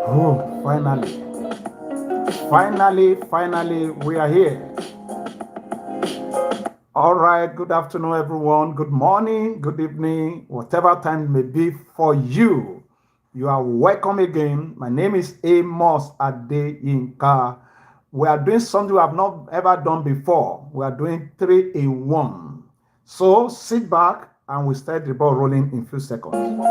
Oh, finally, we are here. All right, good afternoon, everyone. Good morning, good evening, whatever time it may be for you. You are welcome again. My name is Amos Adeyinka. We are doing something we have not ever done before. We are doing 3 in 1. So sit back and we start the ball rolling in a few seconds.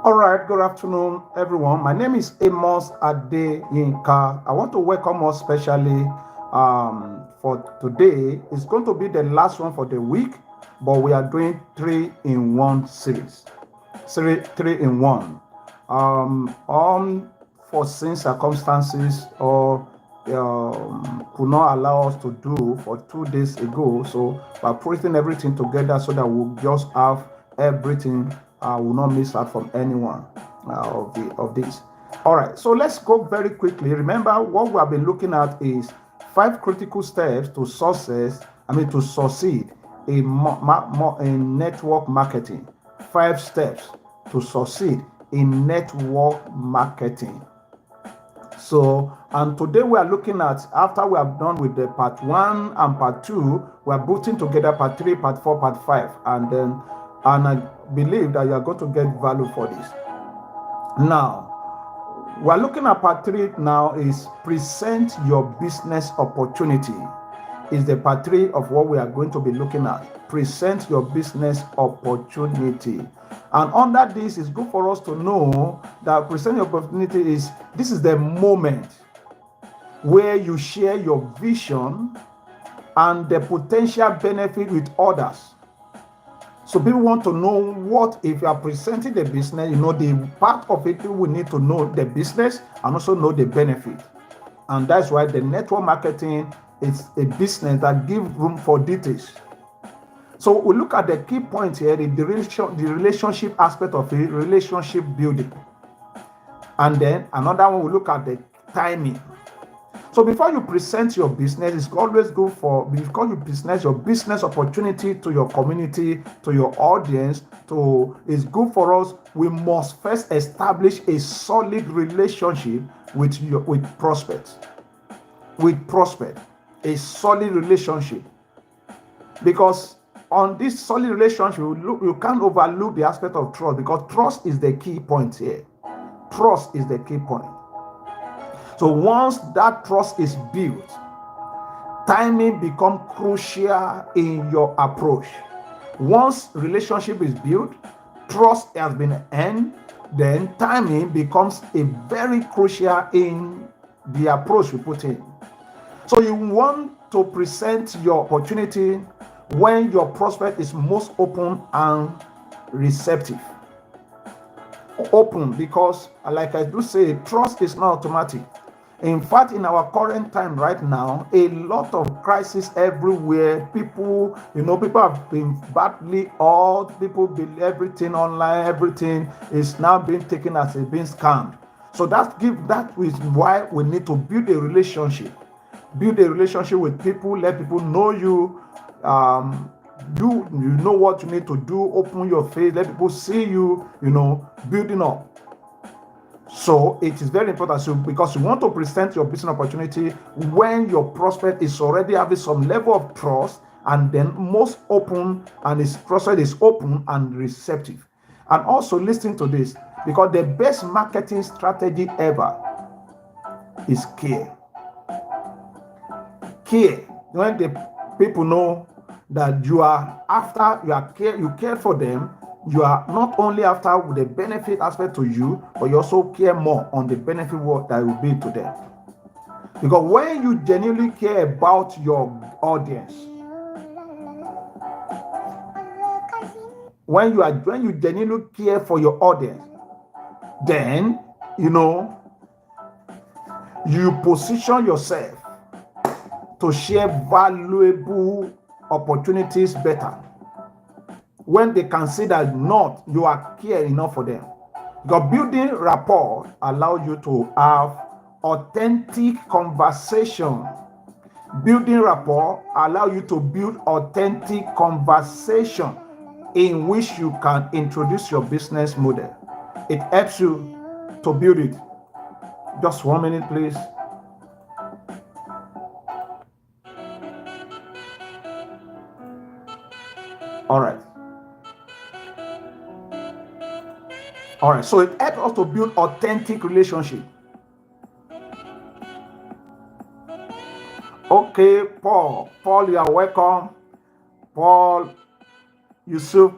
All right, good afternoon, everyone. My name is Amos Adeyinka. I want to welcome us specially for today. It's going to be the last one for the week, but we are doing 3 in 1 series. 3 in 1. Unforeseen circumstances or could not allow us to do for 2 days ago. So we're putting everything together so that we'll just have everything. Will not miss out from anyone of this. All right, so let's go very quickly. Remember, what we have been looking at is 5 critical steps to to succeed in network marketing. 5 steps to succeed in network marketing. So, and today we are looking at, after we have done with the part 1 and part 2, we are putting together part 3, part 4, part 5, and I believe that you are going to get value for this. Now, we're looking at part 3 now is present your business opportunity. Is the part 3 of what we are going to be looking at. Present your business opportunity. And under this, it's good for us to know that present your opportunity this is the moment where you share your vision and the potential benefit with others. So people want to know what, if you are presenting the business, the part of it, people will need to know the business and also know the benefit. And that's why the network marketing is a business that gives room for details. So we look at the key points here, the relationship aspect of it, relationship building. And then another one, we look at the timing. So before you present your business, it's always good before you present your business opportunity to your community, to your audience, it's good for us, we must first establish a solid relationship with prospects. A solid relationship. Because on this solid relationship, you can't overlook the aspect of trust, because trust is the key point here. Trust is the key point. So once that trust is built, timing becomes crucial in your approach. Once relationship is built, trust has been earned, then timing becomes a very crucial in the approach you put in. So you want to present your opportunity when your prospect is most open and receptive. open, because like I do say, trust is not automatic. In fact, in our current time right now, a lot of crisis everywhere. People, people have been badly odd. People believe everything online, everything is now being taken as a being scammed. So that is why we need to build a relationship. Build a relationship with people, let people know you. You know what you need to do. Open your face, let people see you, building up. So it is very important, because you want to present your business opportunity when your prospect is already having some level of trust, and then most open, and his prospect is open and receptive. And also listen to this, because the best marketing strategy ever is care. Care. When the people know that you care for them, you are not only after the benefit aspect to you, but you also care more on the benefit that will be to them. Because when you genuinely care about your audience, when you genuinely care for your audience, then you position yourself to share valuable opportunities better, when they consider not you are care enough for them. Because building rapport allows you to have authentic conversation. Building rapport allows you to build authentic conversation in which you can introduce your business model. It helps you to build it. Just 1 minute, please. All right. So it helps us to build authentic relationship. Okay, Paul, you are welcome. Paul, Yusuf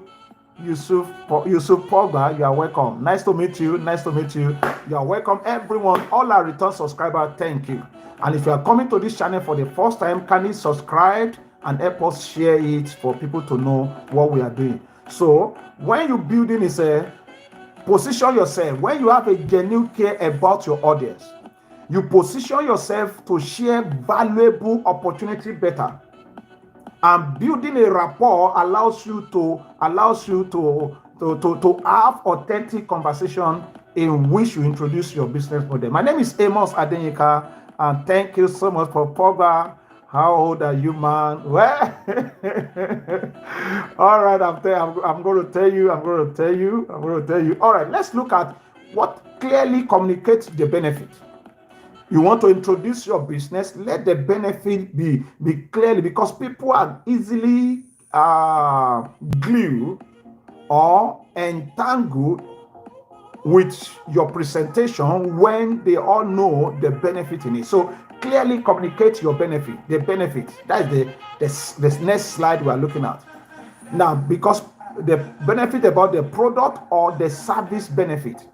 Pogba, you are welcome. Nice to meet you. You are welcome, everyone. All our return subscribers, thank you. And if you are coming to this channel for the first time, kindly subscribe and help us share it for people to know what we are doing. So when you're building is position yourself. When you have a genuine care about your audience, you position yourself to share valuable opportunity better. And building a rapport allows you to have authentic conversation in which you introduce your business model. My name is Amos Adenyika, and thank you so much for Pogba. How old are you, man? Well, all right, I'm going to tell you. All right, let's look at what clearly communicates the benefit. You want to introduce your business, let the benefit be clearly, because people are easily glued or entangled with your presentation when they all know the benefit in it. So clearly communicate your benefit, the benefit. That is the next slide we are looking at. Now, because the benefit about the product or the service benefit.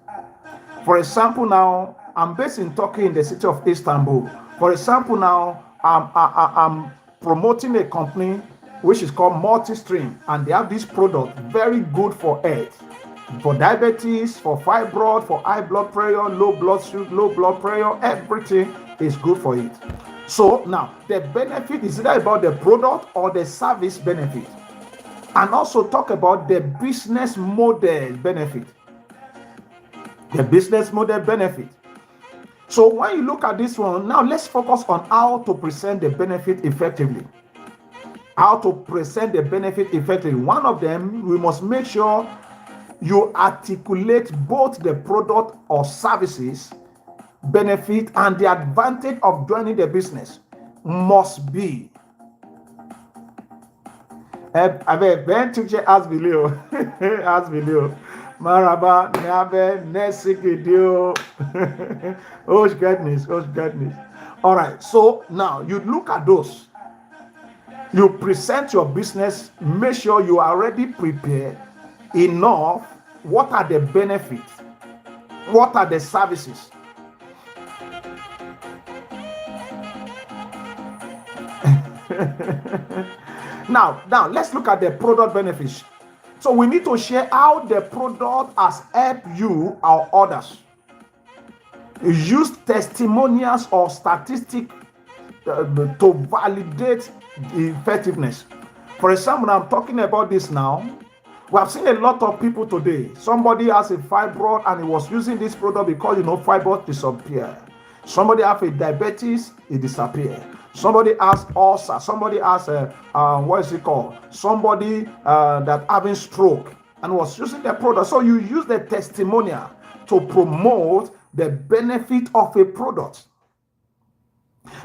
For example, now, I'm based in Turkey, in the city of Istanbul. For example, now, I'm promoting a company which is called Multistream, and they have this product, very good for health, for diabetes, for fibroid, for high blood pressure, low blood sugar, low blood pressure, everything is good for it. So now, the benefit is either about the product or the service benefit. And also talk about the business model benefit. The business model benefit. So when you look at this one, now let's focus on how to present the benefit effectively. How to present the benefit effectively. One of them, we must make sure you articulate both the product or services benefit and the advantage of joining the business must be. As video. Maraba, Nabe, Nesikidio. Oh, goodness. All right, so now you look at those. You present your business, make sure you are already prepared enough. What are the benefits? What are the services? Now, let's look at the product benefits. So we need to share how the product has helped you or others. Use testimonials or statistics to validate the effectiveness. For example, I'm talking about this now. We have seen a lot of people today. Somebody has a fibroid and he was using this product because fibroid disappear. Somebody has a diabetes, it disappear. Somebody has ulcer. Somebody has what is it called? Somebody that having stroke and was using the product. So you use the testimonial to promote the benefit of a product.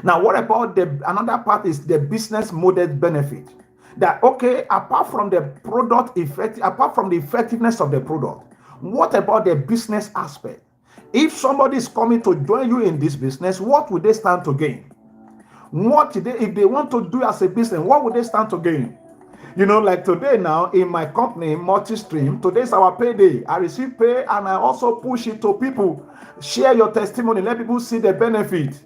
Now, what about another part is the business model benefit? That okay, apart from the product effect, apart from the effectiveness of the product, what about the business aspect? If somebody is coming to join you in this business, what would they stand to gain? If they want to do as a business, what would they stand to gain? Like today now in my company, Multistream, today's our payday. I receive pay and I also push it to people. Share your testimony, let people see the benefit.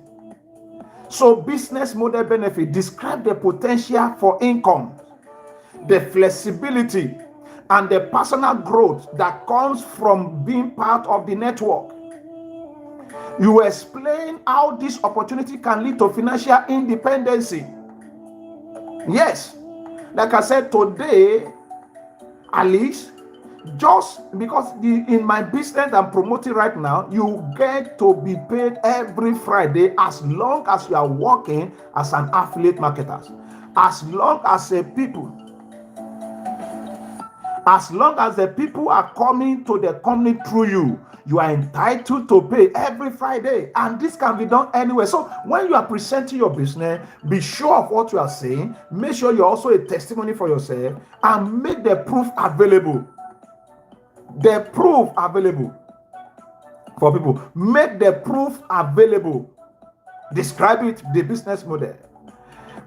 So business model benefit describe the potential for income, the flexibility, and the personal growth that comes from being part of the network. You explain how this opportunity can lead to financial independence. Yes, like I said today, at least, just because in my business I'm promoting right now, you get to be paid every Friday as long as you are working as an affiliate marketer. As long as the people are coming to the company through you, you are entitled to pay every Friday, and this can be done anywhere. So when you are presenting your business, be sure of what you are saying. Make sure you're also a testimony for yourself and make the proof available. The proof available for people. Make the proof available. Describe it, the business model.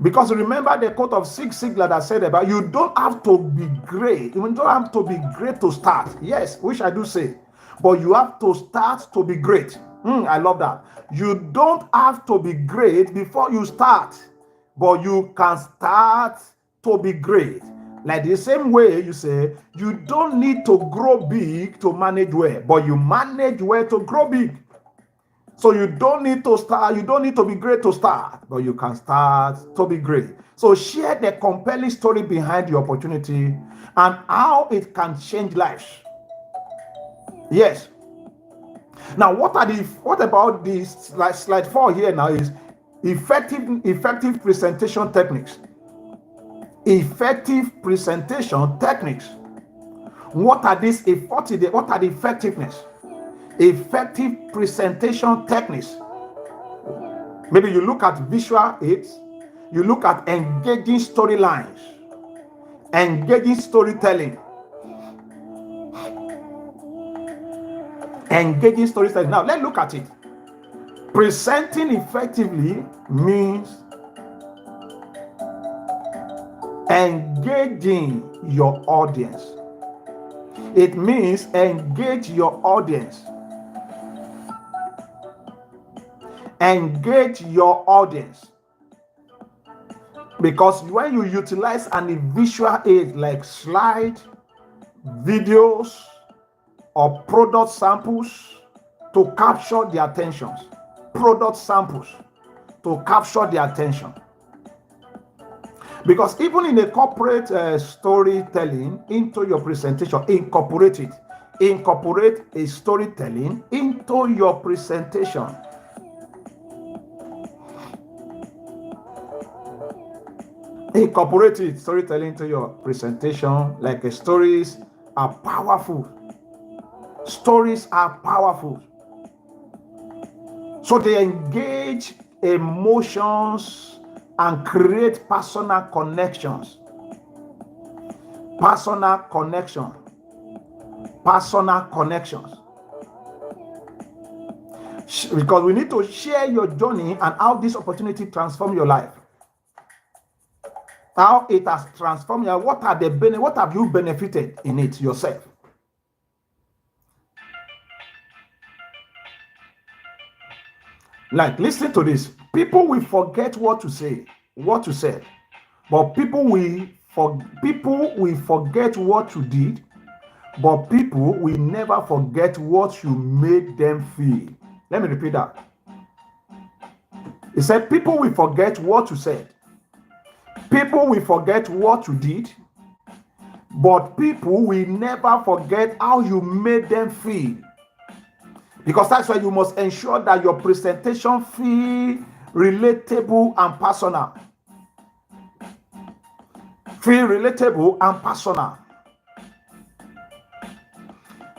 Because remember the quote of Zig Ziglar that said about you don't have to be great. You don't have to be great to start. Yes, which I do say. But you have to start to be great. I love that. You don't have to be great before you start. But you can start to be great. Like the same way you say, you don't need to grow big to manage well. But you manage well to grow big. So you don't need to start, you don't need to be great to start, but you can start to be great. So share the compelling story behind the opportunity and how it can change lives. Yes. Now, what about this slide 4 here now is effective presentation techniques. Effective presentation techniques. What are the effectiveness? Effective presentation techniques. Maybe you look at visual aids, you look at engaging storylines, engaging storytelling. Engaging storytelling. Now let's look at it. Presenting effectively means engaging your audience. It means engage your audience. Engage your audience. Because when you utilize a visual aid like slide, videos, or product samples to capture their attentions. Product samples to capture their attention. Because even in a corporate storytelling into your presentation, incorporate it. Incorporate a storytelling into your presentation. Incorporate storytelling into your presentation. Like stories are powerful. Stories are powerful. So they engage emotions and create personal connections. Personal connection. Personal connections. Because we need to share your journey and how this opportunity transformed your life. How it has transformed you. What have you benefited in it yourself? Like, listen to this. People will forget what to say, what you said, but people will people will forget what you did, but people will never forget what you made them feel. Let me repeat that. He said, people will forget what you said. People will forget what you did, but people will never forget how you made them feel. Because that's why you must ensure that your presentation feel relatable and personal. Feel relatable and personal.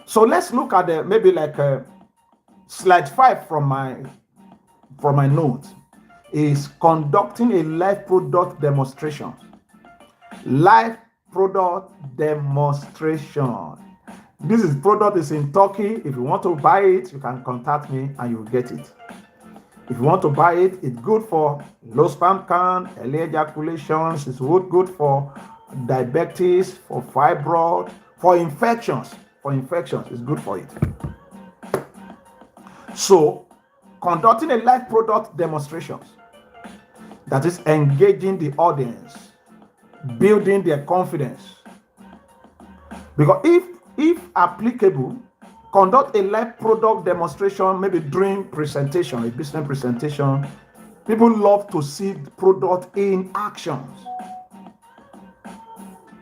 So let's look at maybe like slide 5 from my notes. Is conducting a live product demonstration. Live product demonstration. This product is in Turkey. If you want to buy it, you can contact me and you will get it. If you want to buy it, it's good for low sperm count, early ejaculations. It's good for diabetes, for fibroid, for infections. It's good for it. So, conducting a live product demonstrations, that is engaging the audience, building their confidence. Because if applicable, conduct a live product demonstration, maybe during presentation, a business presentation. People love to see the product in actions.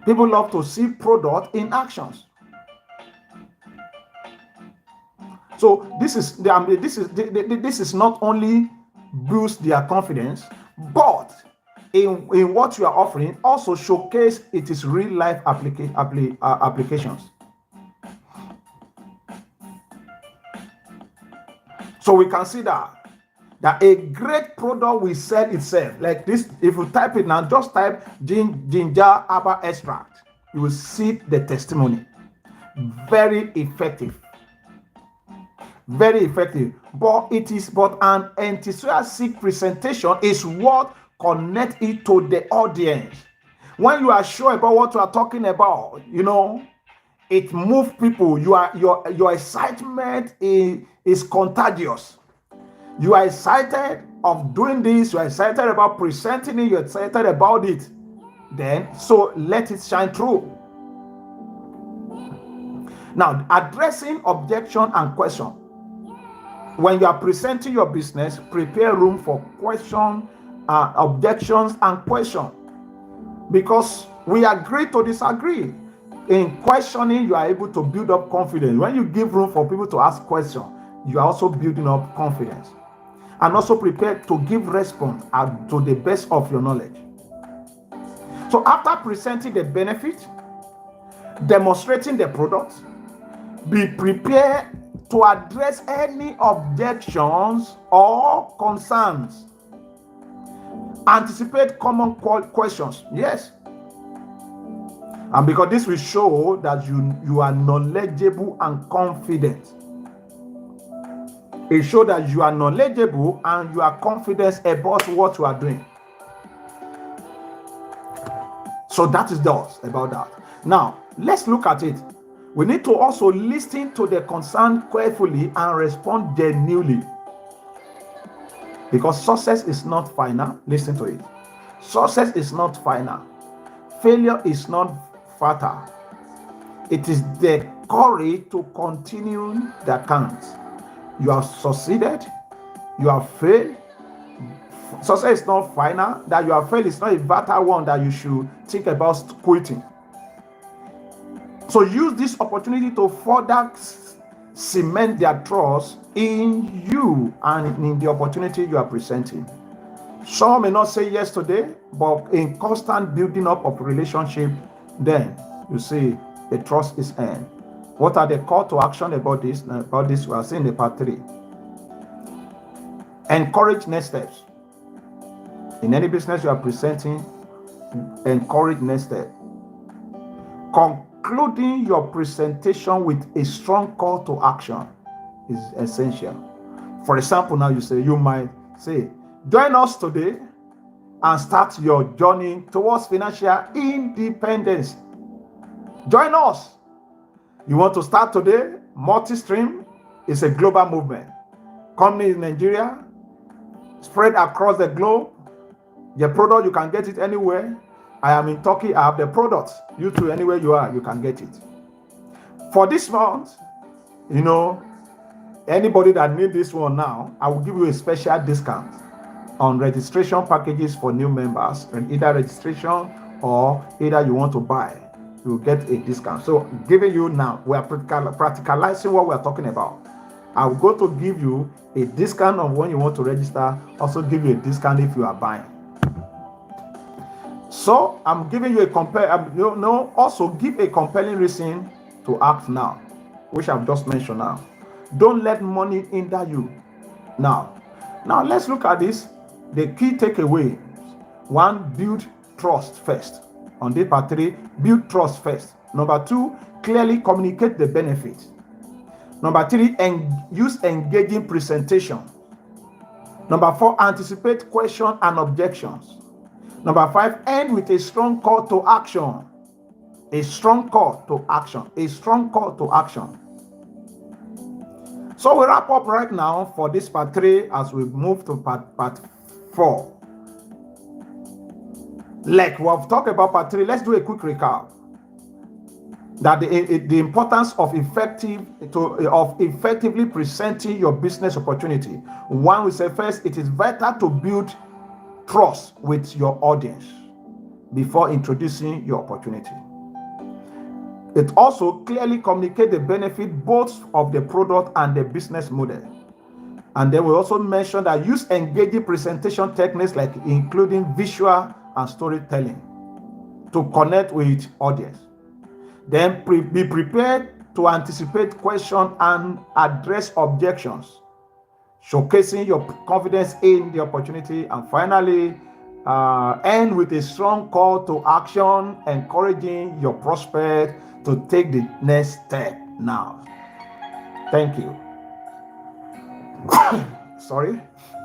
People love to see product in actions. So this is not only boost their confidence, but in what you are offering, also showcase it is real life applications. So we can see that a great product will sell itself. Like this, if you type it now, just type ginger herbal extract, you will see the testimony. Very effective. Very effective. But an enthusiastic presentation is what connects it to the audience. When you are sure about what you are talking about, it moves people. Your excitement is contagious. You are excited of doing this. You are excited about presenting it. You're excited about it. Then, so let it shine through. Now, addressing objection and question. When you are presenting your business, prepare room for question, objections, and question. Because we agree to disagree. In questioning, you are able to build up confidence. When you give room for people to ask questions, you are also building up confidence. And also prepare to give response to the best of your knowledge. So after presenting the benefit, demonstrating the product, be prepared to address any objections or concerns. Anticipate common questions. Yes. And because this will show that you are knowledgeable and confident. It shows that you are knowledgeable and you are confident about what you are doing. So that is thus about that. Now, let's look at it. We need to also listen to the concern carefully and respond genuinely. Because success is not final. Listen to it. Success is not final. Failure is not fatal. It is the courage to continue that counts. You have succeeded. You have failed. Success is not final. That you have failed is not a fatal one that you should think about quitting. So use this opportunity to further cement their trust in you and in the opportunity you are presenting. Some may not say yes today, but in constant building up of relationship, then you see the trust is earned. What are the call to action about this? We are seeing the part 3. Encourage next steps. In any business you are presenting, encourage next step. Concluding your presentation with a strong call to action is essential. For example, now you might say, join us today and start your journey towards financial independence. Join us. You want to start today? Multi-stream is a global movement. Company in Nigeria, spread across the globe. Your product, you can get it anywhere. I am in Turkey. I have the products. You too, anywhere you are, you can get it. For this month, anybody that need this one now, I will give you a special discount on registration packages for new members, and either registration or either you want to buy, you will get a discount. So giving you now, we are practicalizing what we are talking about. I will go to give you a discount on when you want to register, also give you a discount if you are buying. So I'm giving you also give a compelling reason to act now, which I've just mentioned now. Don't let money hinder you. Now let's look at this. The key takeaway: 1, build trust first. On day part 3, build trust first. Number 2, clearly communicate the benefits. Number 3, use engaging presentation. Number 4, anticipate questions and objections. Number 5, end with a strong call to action. A strong call to action. A strong call to action. So we wrap up right now for this part 3 as we move to part 4. Like we've talked about part 3, let's do a quick recap. That the importance of effectively presenting your business opportunity. One, we say first, it is vital to build trust with your audience before introducing your opportunity. It also clearly communicates the benefit both of the product and the business model. And then we also mentioned that use engaging presentation techniques like including visual and storytelling to connect with audience. Then be prepared to anticipate questions and address objections, showcasing your confidence in the opportunity. And finally, end with a strong call to action, encouraging your prospect to take the next step now. Thank you. Sorry.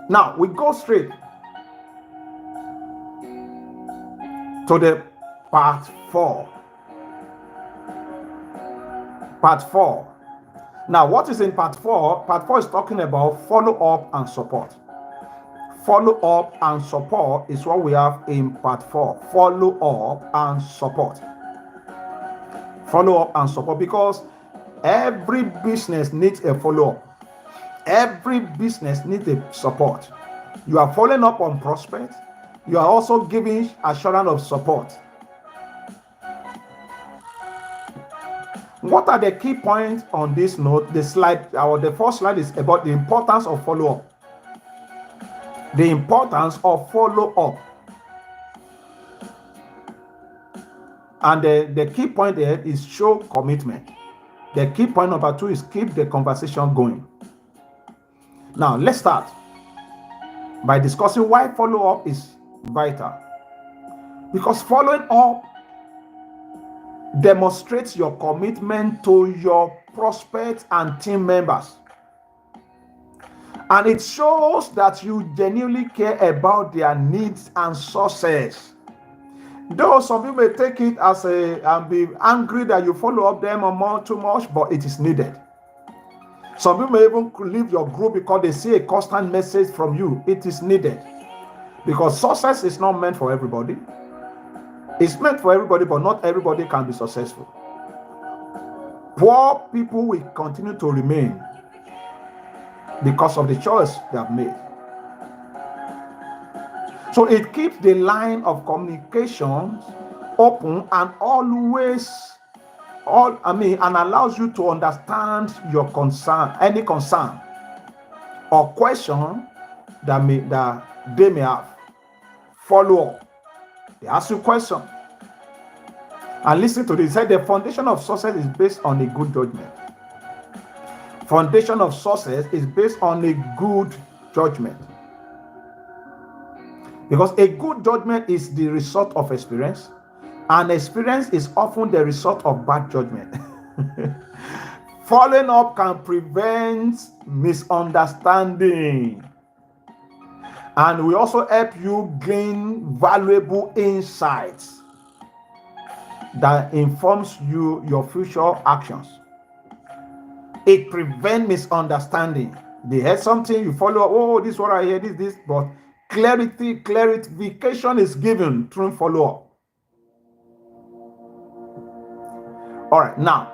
Now we go straight to the part 4. Part 4. Now, what is in part 4? Part 4 is talking about follow-up and support. Follow-up and support is what we have in part 4. Follow-up and support. Follow-up and support, because every business needs a follow-up. Every business needs a support. You are following up on prospects. You are also giving assurance of support. What are the key points on this note? The first slide is about the importance of follow-up. The importance of follow-up. And the key point there is show commitment. The key point number 2 is keep the conversation going. Now, let's start by discussing why follow-up is vital. Because following up demonstrates your commitment to your prospects and team members. And it shows that you genuinely care about their needs and success. Though some people may take it as and be angry that you follow up them or too much, but it is needed. Some people may even leave your group because they see a constant message from you. It is needed. Because success is not meant for everybody. It's meant for everybody, but not everybody can be successful. Poor people will continue to remain because of the choice they have made. So it keeps the line of communication open and and allows you to understand your concern, any concern or question that they may have. Follow up. They ask you a question. And listen to this. He said the foundation of success is based on a good judgment. Foundation of success is based on a good judgment. Because a good judgment is the result of experience. And experience is often the result of bad judgment. Following up can prevent misunderstanding. And we also help you gain valuable insights that informs your future actions. It prevents misunderstanding. They heard something, you follow up, oh, this is what I hear, this, but clarification is given through follow-up. All right, now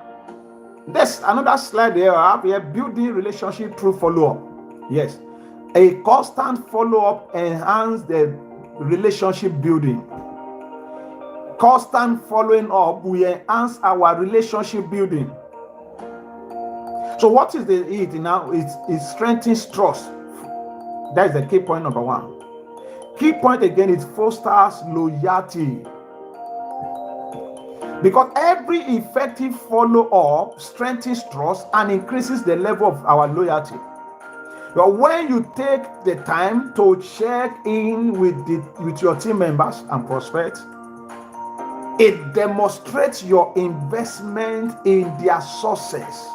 there's another slide there. I have here, building relationship through follow-up. Yes, a constant follow-up enhances the relationship building. Constant following up will enhance our relationship building. So what is it now? It strengthens trust. That is the key point number one. Key point again, it fosters loyalty. Because every effective follow-up strengthens trust and increases the level of our loyalty. But when you take the time to check in with your team members and prospects, it demonstrates your investment in their success.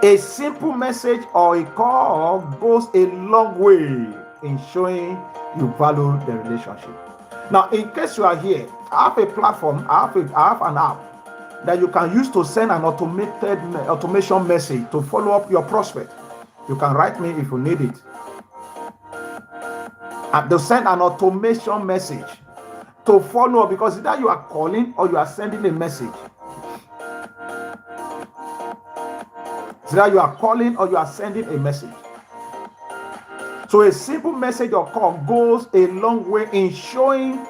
A simple message or a call goes a long way in showing you value the relationship. Now, in case you are here, I have a platform, I have an app that you can use to send an automation message to follow up your prospect. You can write me if you need it. And to send an automation message to follow up, because either you are calling or you are sending a message. Either you are calling or you are sending a message. So a simple message or call goes a long way in showing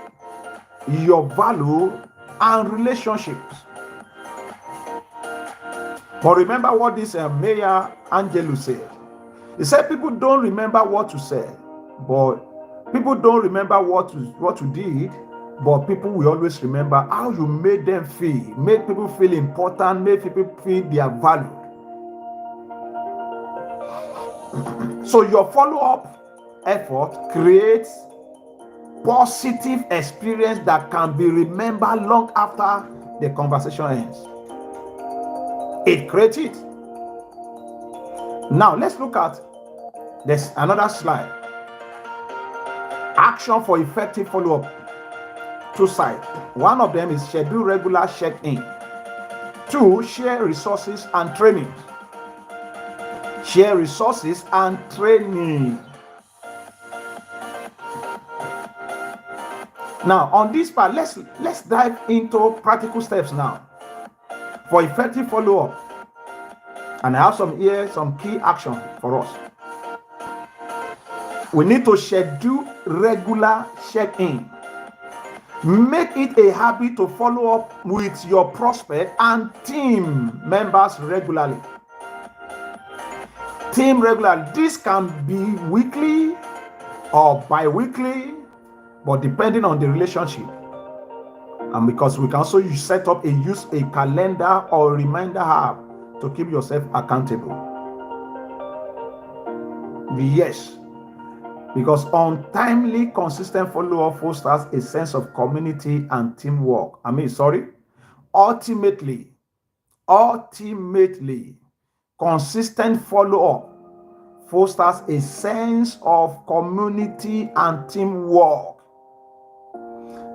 your value and relationships. But remember what this Maya Angelou said. He said people don't remember what you said, but people don't remember what you did, but people will always remember how you made them feel, made people feel important, made people feel they are valued. So your follow-up effort creates positive experience that can be remembered long after the conversation ends. It creates it. Now let's look at this another slide. Action for effective follow-up. Two sides. One of them is schedule regular check-in. Two, share resources and training. Share resources and training. Now, on this part, let's dive into practical steps now for effective follow-up. And I have some key action for us. We need to schedule regular check-in. Make it a habit to follow up with your prospect and team members regularly. This can be weekly or bi-weekly, but depending on the relationship. And because we can also set up use a calendar or reminder app to keep yourself accountable. Yes, because untimely, consistent follow-up fosters a sense of community and teamwork. Ultimately, consistent follow-up fosters a sense of community and teamwork.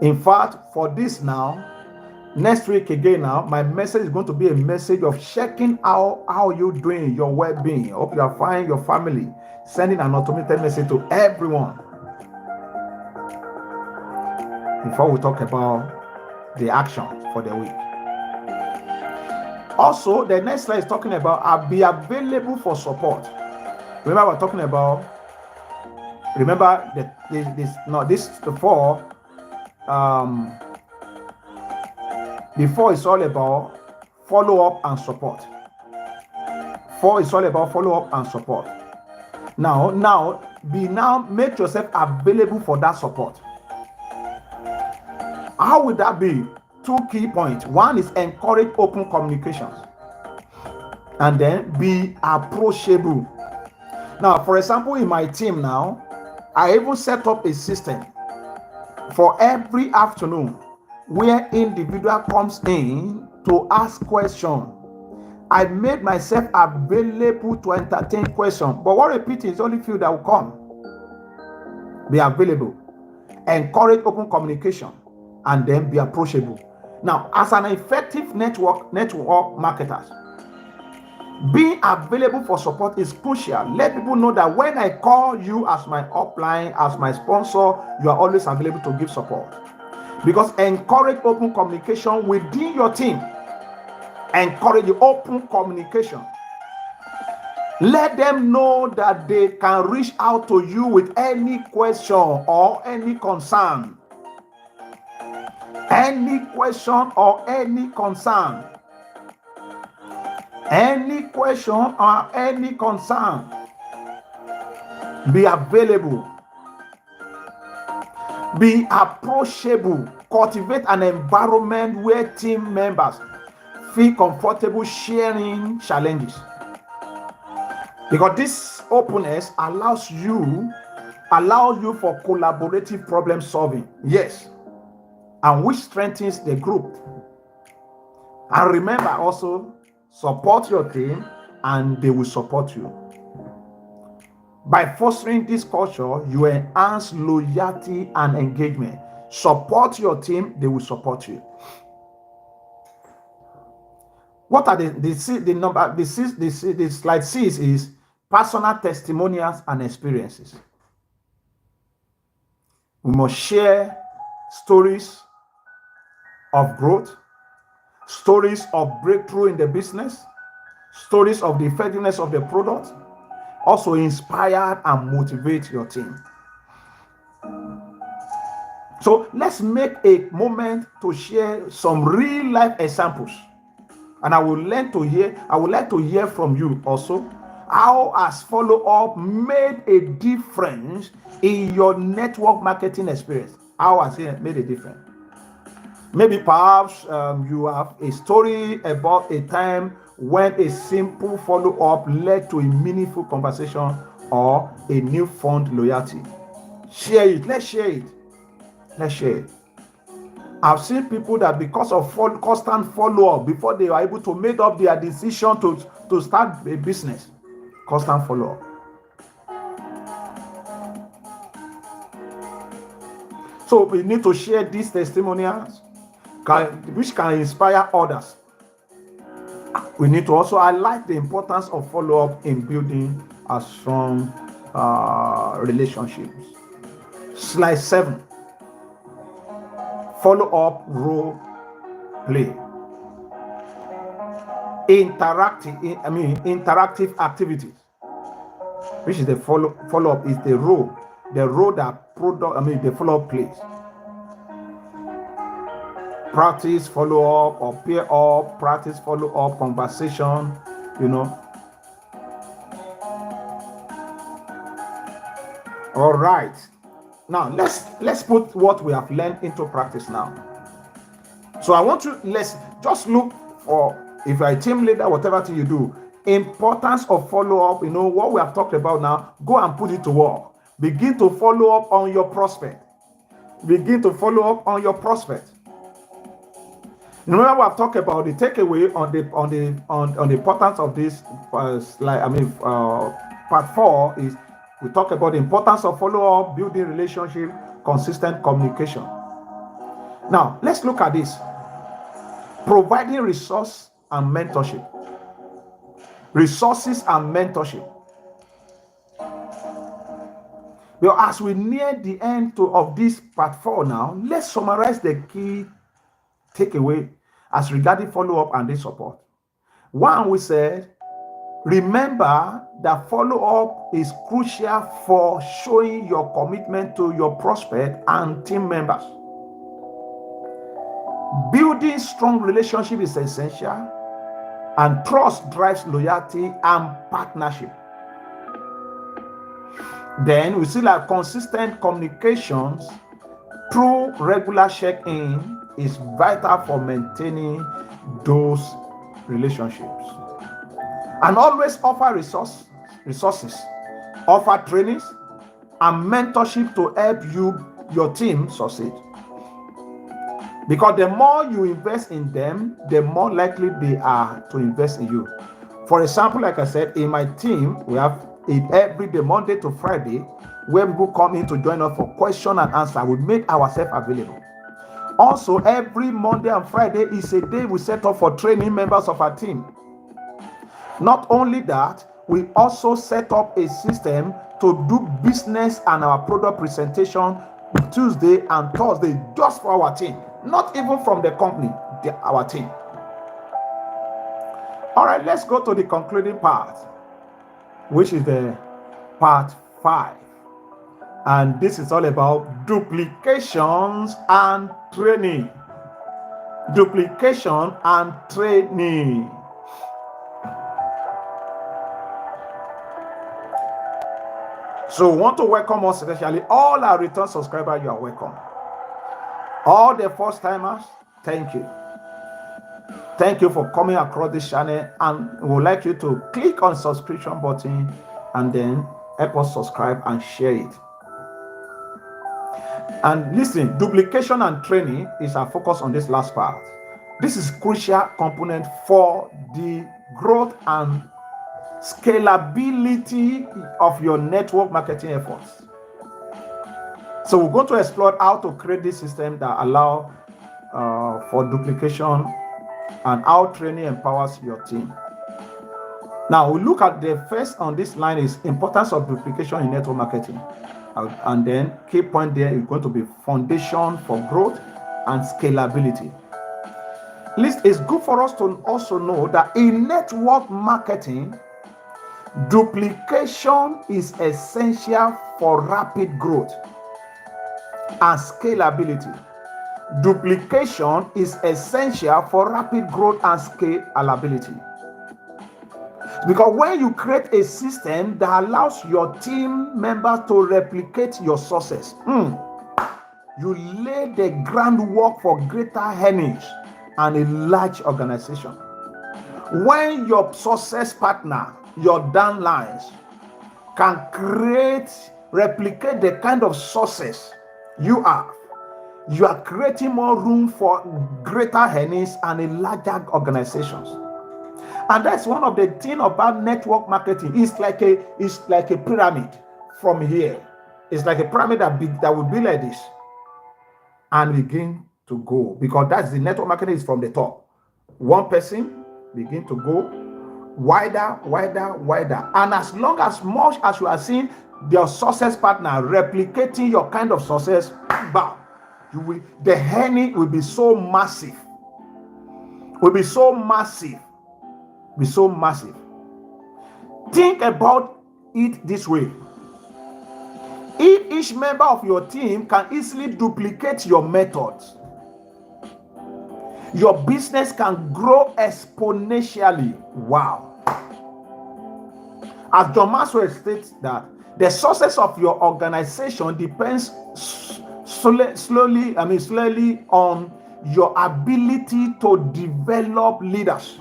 In fact, for this now, next week again now, my message is going to be a message of checking how you're doing, your well-being. Hope you are fine, your family. Sending an automated message to everyone. Before we talk about the action for the week. Also, the next slide is talking about I'll be available for support. Remember we're talking about, before it's all about follow-up and support. Now, make yourself available for that support. How would that be? Two key points. One is encourage open communications. And then be approachable. Now, for example, in my team now, I even set up a system for every afternoon where individual comes in to ask questions. I made myself available to entertain questions. But what repeat is only few that will come. Be available. Encourage open communication. And then be approachable. Now, as an effective network marketer, being available for support is crucial. Let people know that when I call you as my upline, as my sponsor, you are always available to give support. Because encourage open communication within your team. Encourage the open communication. Let them know that they can reach out to you with any question or any concern. Any question or any concern. Any question or any concern. Be available. Be approachable. Cultivate an environment where team members feel comfortable sharing challenges. Because this openness allows you for collaborative problem solving. Yes. And which strengthens the group. And remember also, support your team and they will support you. By fostering this culture, you enhance loyalty and engagement. Support your team, they will support you. What are the slide 6 is personal testimonials and experiences. We must share stories of growth, stories of breakthrough in the business, stories of the effectiveness of the product. Also inspire and motivate your team. So let's make a moment to share some real life examples. And I would like to hear from you also. How has follow-up made a difference in your network marketing experience? How has it made a difference? Maybe perhaps you have a story about a time when a simple follow-up led to a meaningful conversation or a newfound loyalty. Share it. Let's share it. Let's share it. I've seen people that because of constant follow-up, before they are able to make up their decision to start a business, constant follow-up. So we need to share these testimonials which can inspire others. We need to also highlight the importance of follow-up in building a strong relationships. Slide 7. Follow-up role play. Interactive activities. Which is the follow-up is the role that the follow-up plays. Practice follow-up or pair up, practice follow-up conversation, All right. Now let's put what we have learned into practice now. So I want you, let's just look for, if you're a team leader, whatever thing you do, importance of follow-up, what we have talked about now, go and put it to work. Begin to follow up on your prospect. Begin to follow up on your prospect. Remember we have talked about the takeaway on the importance of this part 4 is we talk about the importance of follow-up, building relationship, consistent communication. Now, let's look at this. Providing resource and mentorship. Resources and mentorship. Well, as we near the end of this part 4 now, let's summarize the key takeaway as regarding follow-up and this support. One, we said, remember that follow-up is crucial for showing your commitment to your prospect and team members. Building strong relationship is essential, and trust drives loyalty and partnership. Then we see that consistent communications through regular check-in is vital for maintaining those relationships. And always offer resources, offer trainings and mentorship to help your team succeed. Because the more you invest in them, the more likely they are to invest in you. For example, like I said, in my team, we have it every day, Monday to Friday, where people come in to join us for question and answer. We make ourselves available. Also, every Monday and Friday is a day we set up for training members of our team. Not only that, we also set up a system to do business and our product presentation Tuesday and Thursday just for our team, not even from the company, our team. All right, let's go to the concluding part, which is the part 5. And this is all about duplications and training. Duplication and training. So we want to welcome us, especially all our return subscribers. You are welcome. All the first timers, thank you. Thank you for coming across this channel, and we would like you to click on subscription button and then help us subscribe and share it. And listen, duplication and training is our focus on this last part. This is crucial component for the growth and scalability of your network marketing efforts. So we're going to explore how to create this system that allow for duplication and how training empowers your team. Now we look at the first on this line is importance of duplication in network marketing. And then key point there is going to be foundation for growth and scalability. At least it's good for us to also know that in network marketing, duplication is essential for rapid growth and scalability. Duplication is essential for rapid growth and scalability. Because when you create a system that allows your team members to replicate your success, you lay the groundwork for greater earnings and a large organization. When your success partner, your downlines, can replicate the kind of success you have, you are creating more room for greater earnings and a larger organizations. And that's one of the things about network marketing. It's like a pyramid from here. It's like a pyramid that will be like this and begin to go, because that's the network marketing is from the top. One person begin to go wider, and as much as you are seeing your success partner replicating your kind of success, the earning will be so massive. Think about it this way. If each member of your team can easily duplicate your methods, your business can grow exponentially. Wow. As John Maxwell states that the success of your organization depends slowly on your ability to develop leaders.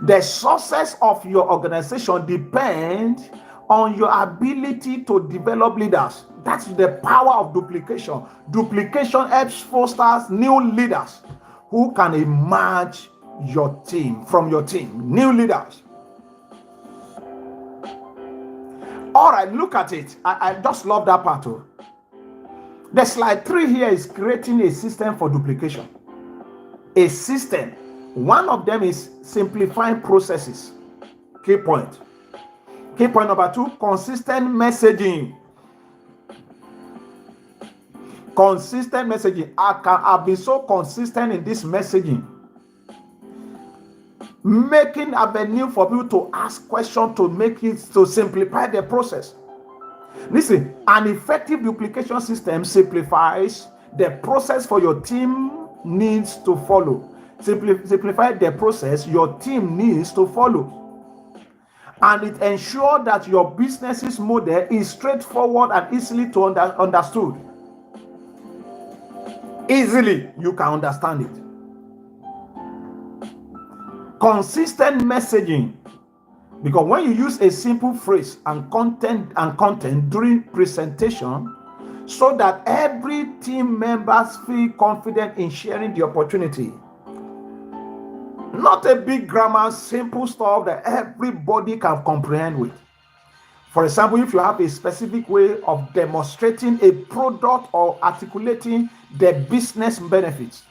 The success of your organization depends on your ability to develop leaders. That's the power of duplication. Duplication helps foster new leaders who can emerge from your team. New leaders. All right, look at it. I just love that part too. The slide 3 here is creating a system for duplication. A system. One of them is simplifying processes. Key point. Key point number 2, consistent messaging. Consistent messaging. I've been so consistent in this messaging, making avenue for people to ask questions to simplify the process. Listen, an effective duplication system simplifies the process for your team needs to follow. Simplify the process your team needs to follow. And it ensures that your business's model is straightforward and easily to understood. Easily, you can understand it. Consistent messaging. Because when you use a simple phrase and content during presentation, so that every team members feel confident in sharing the opportunity. Not a big grammar, simple stuff that everybody can comprehend with. For example, if you have a specific way of demonstrating a product or articulating the business benefits,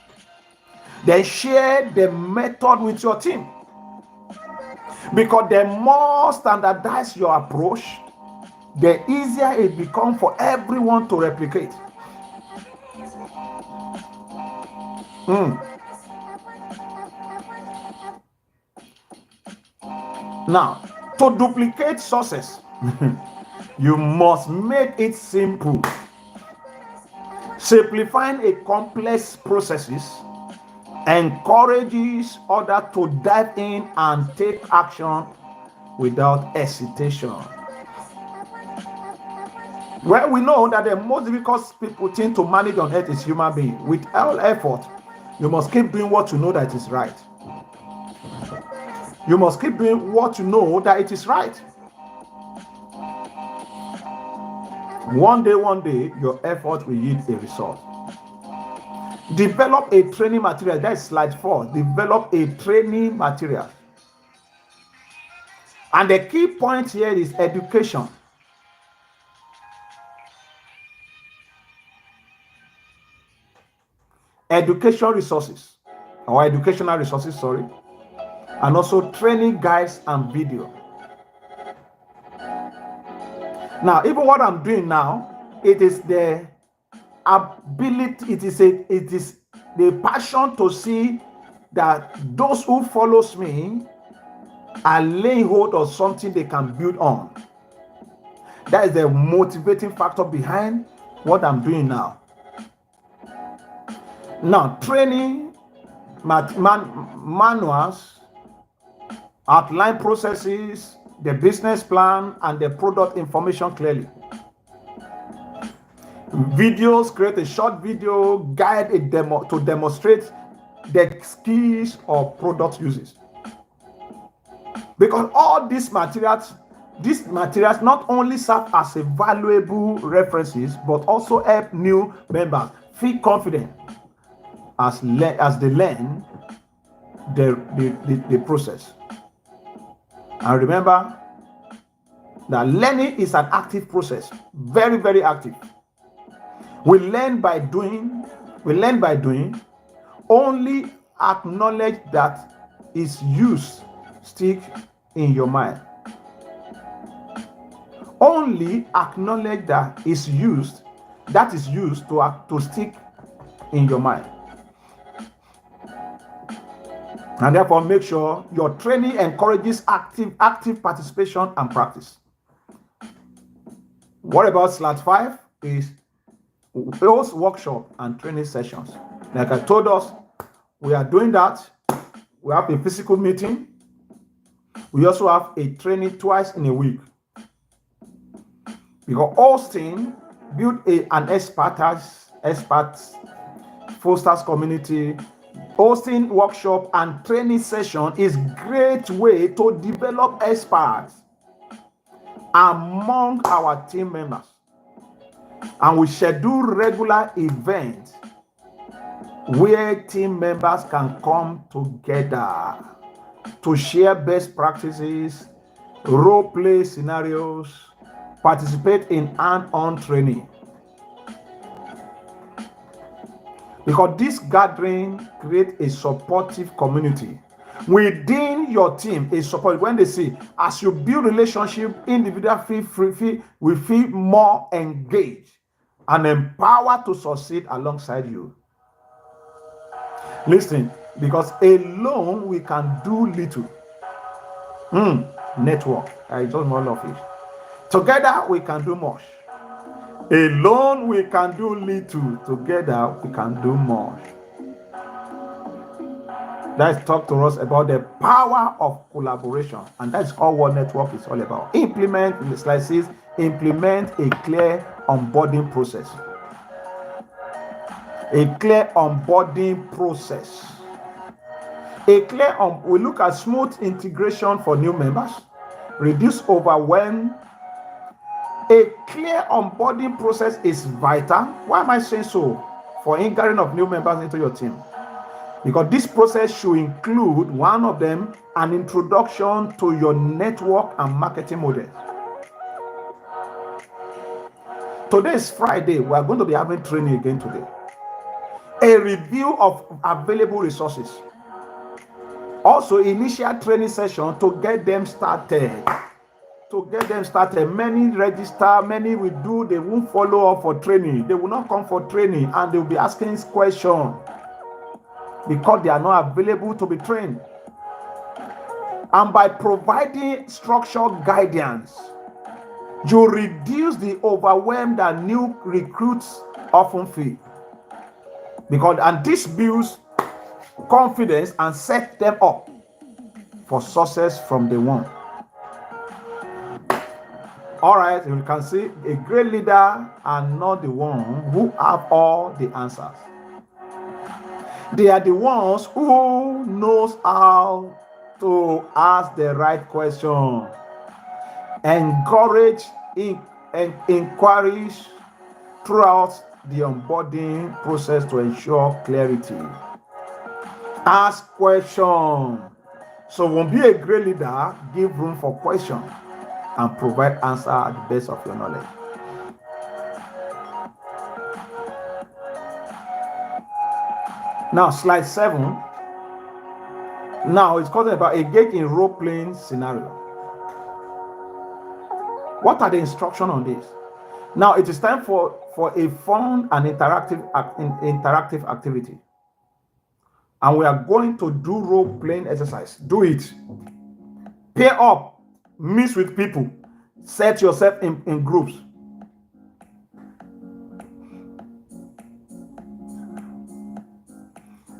then share the method with your team. Because the more standardized your approach, the easier it becomes for everyone to replicate. Mm. Now, to duplicate success, you must make it simple. Simplifying a complex processes encourages others to dive in and take action without hesitation. Well, we know that the most difficult people thing to manage on earth is human being. With all effort, you must keep doing what you know that is right. You must keep doing what you know that it is right. One day, your effort will yield a result. Develop a training material. That is slide 4. Develop a training material. And the key point here is education. Educational resources, or educational resources, sorry, and also training guides and video. Now, even what I'm doing now, it is the ability, it is the passion to see that those who follows me are laying hold of something they can build on. That is the motivating factor behind what I'm doing now. Now, training manuals, outline processes, the business plan, and the product information clearly. Videos, create a short video, guide a demo to demonstrate the skills of product uses. Because all these materials not only serve as a valuable references, but also help new members feel confident as they learn the process. And remember that learning is an active process, very, very active. We learn by doing. Only acknowledge that its use stick in your mind. Only acknowledge that is used to stick in your mind. And therefore, make sure your training encourages active participation and practice. What about slide 5 is those workshop and training sessions. Like I told us, we are doing that. We have a physical meeting. We also have a training twice in a week. Because Austin built an experts fosters community. Hosting workshop and training session is great way to develop experts among our team members. And we schedule regular events where team members can come together to share best practices, role play scenarios, participate in hands-on training. Because this gathering creates a supportive community within your team. A support when they see as you build relationship, individual will feel more engaged and empowered to succeed alongside you. Listen, because alone we can do little. Network, I just more of it. Together we can do much. Alone we can do little. Together we can do much. Let's talk to us about the power of collaboration, and that's all what network is all about. Implement a clear onboarding process. We look at smooth integration for new members, reduce overwhelm. A clear onboarding process is vital. Why am I saying so? For integration of new members into your team. Because this process should include one of them, an introduction to your network and marketing model. Today is Friday. We are going to be having training again today. A review of available resources. Also, initial training session to get them started. Many register, many will do, they won't follow up for training. They will not come for training and they will be asking questions. because they are not available to be trained. And by providing structured guidance, you reduce the overwhelm that new recruits often feel. And this builds confidence and sets them up for success from day one. All right, you can see a great leader are not the ones who have all the answers. They are the ones who knows how to ask the right question, encourage and inquiries throughout the onboarding process to ensure clarity. Ask questions. So when be a great leader, give room for question and provide answer at the best of your knowledge. Now, slide 7. Now, it's talking about engage in role-playing scenario. What are the instructions on this? Now, it is time for a fun and interactive activity. And we are going to do role-playing exercise. Do it. Pair up. Mix with people. Set yourself in groups.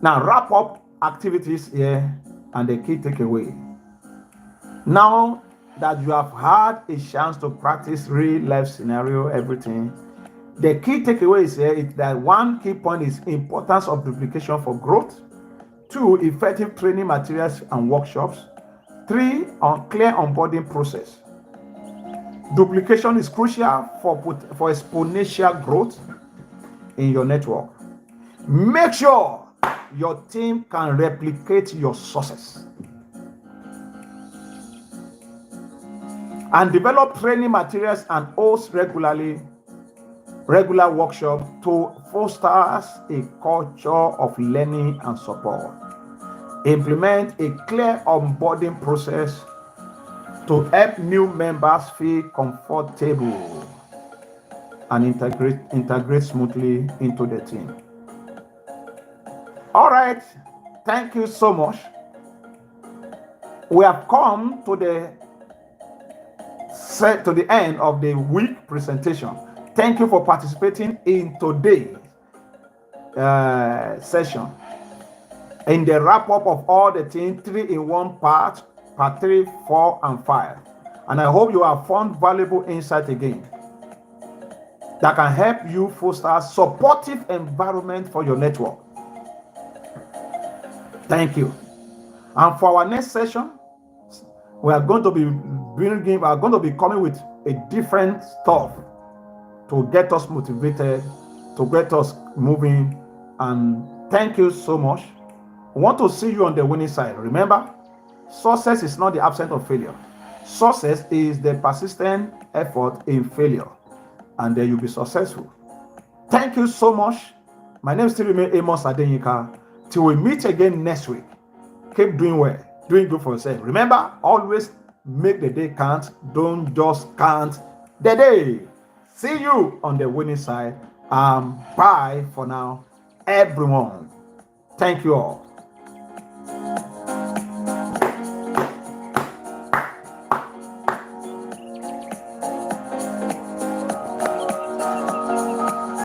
Now, wrap up activities here and the key takeaway. Now that you have had a chance to practice real life scenario, everything, the key takeaway is here is that one key point is importance of duplication for growth. 2, effective training materials and workshops. 3, clear onboarding process. Duplication is crucial for exponential growth in your network. Make sure your team can replicate your success. And develop training materials and host regular workshops to foster a culture of learning and support. Implement a clear onboarding process to help new members feel comfortable and integrate smoothly into the team. All right, thank you so much. We have come to the end of the week presentation. Thank you for participating in today's session. In the wrap up of all the things, 3-in-1 part 3, 4, and 5. And I hope you have found valuable insight again that can help you foster a supportive environment for your network. Thank you. And for our next session, we are going to be coming with a different stuff to get us motivated, to get us moving. And thank you so much. I want to see you on the winning side. Remember, success is not the absence of failure. Success is the persistent effort in failure, and then you'll be successful. Thank you so much. My name is still Amos Adenyika. Till we meet again next week, keep doing well, doing good for yourself. Remember, always make the day count. Don't just count the day. See you on the winning side. Bye for now, everyone. Thank you all.